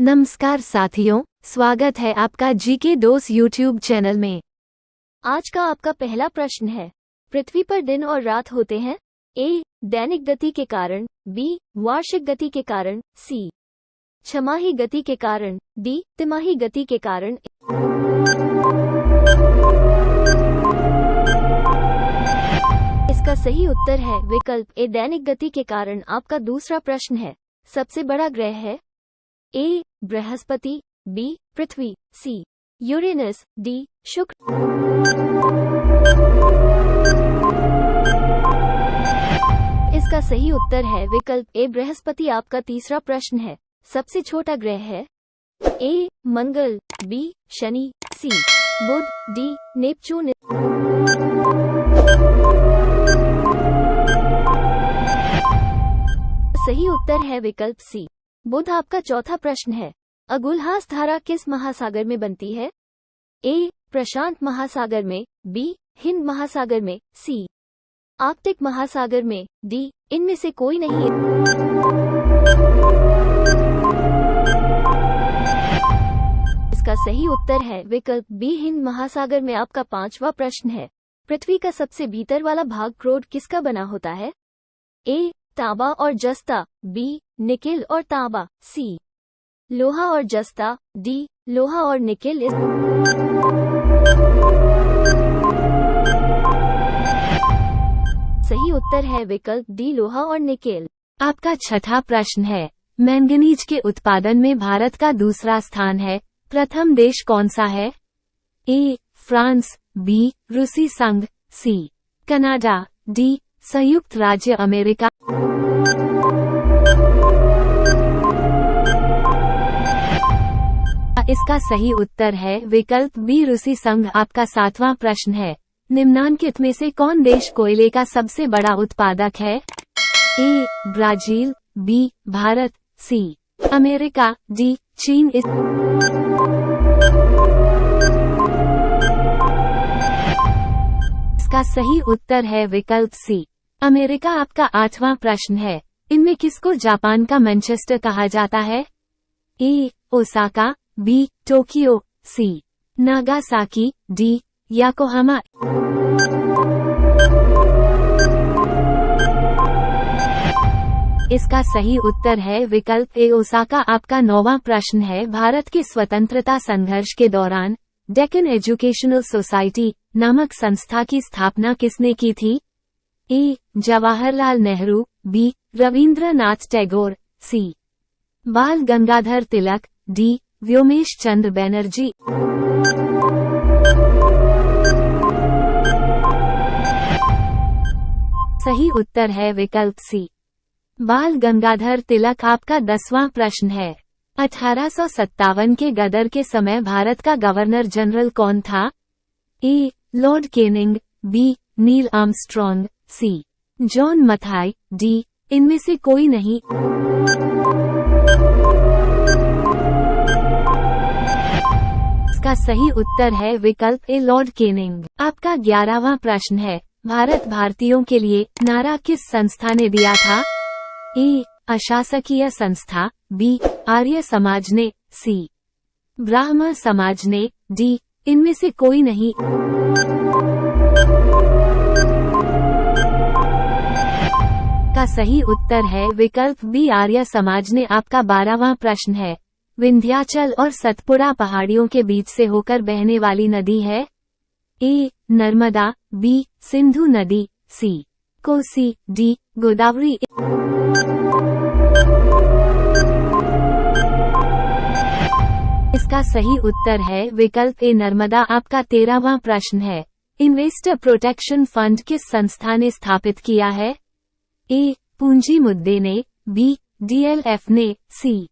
नमस्कार साथियों, स्वागत है आपका जीके दोस्त यूट्यूब चैनल में। आज का आपका पहला प्रश्न है, पृथ्वी पर दिन और रात होते हैं? ए. दैनिक गति के कारण, बी. वार्षिक गति के कारण, सी. छमाही गति के कारण, डी. तिमाही गति के कारण। इसका सही उत्तर है विकल्प ए. दैनिक गति के कारण। आपका दूसरा प्रश्न है, सबसे बड़ा ग्रह है? ए. बृहस्पति, बी. पृथ्वी, सी. Uranus, D. शुक्र। इसका सही उत्तर है विकल्प ए. बृहस्पति। आपका तीसरा प्रश्न है, सबसे छोटा ग्रह है? ए. मंगल, बी. शनि, सी. बुध, डी. नेपच्यून। सही उत्तर है विकल्प सी. बुध। आपका चौथा प्रश्न है, अगुल्हास धारा किस महासागर में बनती है? ए. प्रशांत महासागर में, बी. हिंद महासागर में, सी. आर्कटिक महासागर में, डी. इनमें से कोई नहीं। इसका सही उत्तर है विकल्प बी. हिंद महासागर में। आपका पांचवा प्रश्न है, पृथ्वी का सबसे भीतर वाला भाग क्रोड किसका बना होता है? ए. तांबा और जस्ता, बी. निकेल और तांबा, सी. लोहा और जस्ता, डी. लोहा और निकेल। सही उत्तर है विकल्प डी. लोहा और निकेल। आपका छठा प्रश्न है, मैंगनीज के उत्पादन में भारत का दूसरा स्थान है, प्रथम देश कौन सा है? ए. France, B. रूसी संघ, सी. Canada, D. संयुक्त राज्य अमेरिका। इसका सही उत्तर है विकल्प बी. रूसी संघ। आपका सातवां प्रश्न है, निम्नांकित में से कौन देश कोयले का सबसे बड़ा उत्पादक है? A. Brazil, B. Bharat, C. America, D. चीन। इसका सही उत्तर है विकल्प सी. अमेरिका। आपका आठवां प्रश्न है, इनमें किसको जापान का मैनचेस्टर कहा जाता है? A. Osaka, B. Tokyo, C. Nagasaki, D. Yokohama. इसका सही उत्तर है विकल्प ए. ओसाका। आपका नौवां प्रश्न है, भारत के स्वतंत्रता संघर्ष के दौरान डेक्कन एजुकेशनल सोसाइटी नामक संस्था की स्थापना किसने की थी? ए. जवाहरलाल नेहरू, बी. रविंद्रनाथ टैगोर, सी. बाल गंगाधर तिलक, डी. व्योमेश चंद्र बैनर्जी। सही उत्तर है विकल्प सी. बाल गंगाधर तिलक। आपका 10वां प्रश्न है, 1857 के गदर के समय भारत का गवर्नर जनरल कौन था? A. Lord Canning, B. Neil Armstrong, C. John Mathai, D. इनमें से कोई नहीं। इसका सही उत्तर है विकल्प ए. Lord Canning. आपका 11वां प्रश्न है, भारत भारतीयों के लिए नारा किस संस्था ने दिया था? ए. अशासकीय संस्था, बी. आर्य समाज ने, सी. ब्राह्मण समाज ने, डी. इनमें से कोई नहीं। का सही उत्तर है विकल्प बी. आर्य समाज ने। आपका 12वां प्रश्न है, विंध्याचल और सतपुड़ा पहाड़ियों के बीच से होकर बहने वाली नदी है? ए. नर्मदा, बी. सिंधु नदी, सी. कोसी, डी. गोदावरी। इसका सही उत्तर है विकल्प ए. नर्मदा। आपका 13वां प्रश्न है, इन्वेस्टर प्रोटेक्शन फंड किस संस्था ने स्थापित किया है? ए. पूंजी मुद्दे ने, बी. डीएलएफ ने, सी.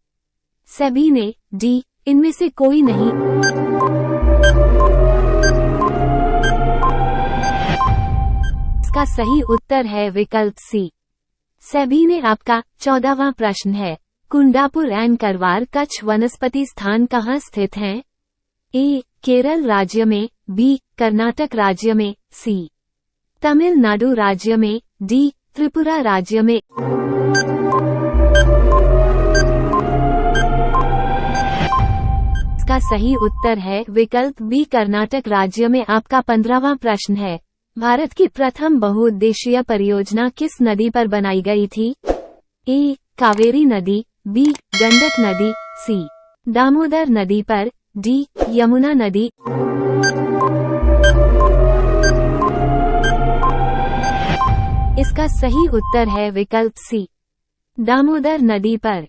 सेबी ने, डी. इनमें से कोई नहीं। इसका सही उत्तर है विकल्प सी. सेबी ने। आपका 14वां प्रश्न है, कुंडापुर एंड करवार कच्छ वनस्पति स्थान कहाँ स्थित हैं? ए. केरल राज्य में, बी. कर्नाटक राज्य में, सी. तमिलनाडु राज्य में, डी. त्रिपुरा राज्य में। इसका सही उत्तर है विकल्प बी कर्नाटक राज्य में। आपका 15वां प्रश्न है, भारत की प्रथम बहुउद्देशीय परियोजना किस नदी पर बनाई गई थी? ए कावेरी नदी, बी गंडक नदी, सी दामोदर नदी पर, डी यमुना नदी। इसका सही उत्तर है विकल्प सी दामोदर नदी पर।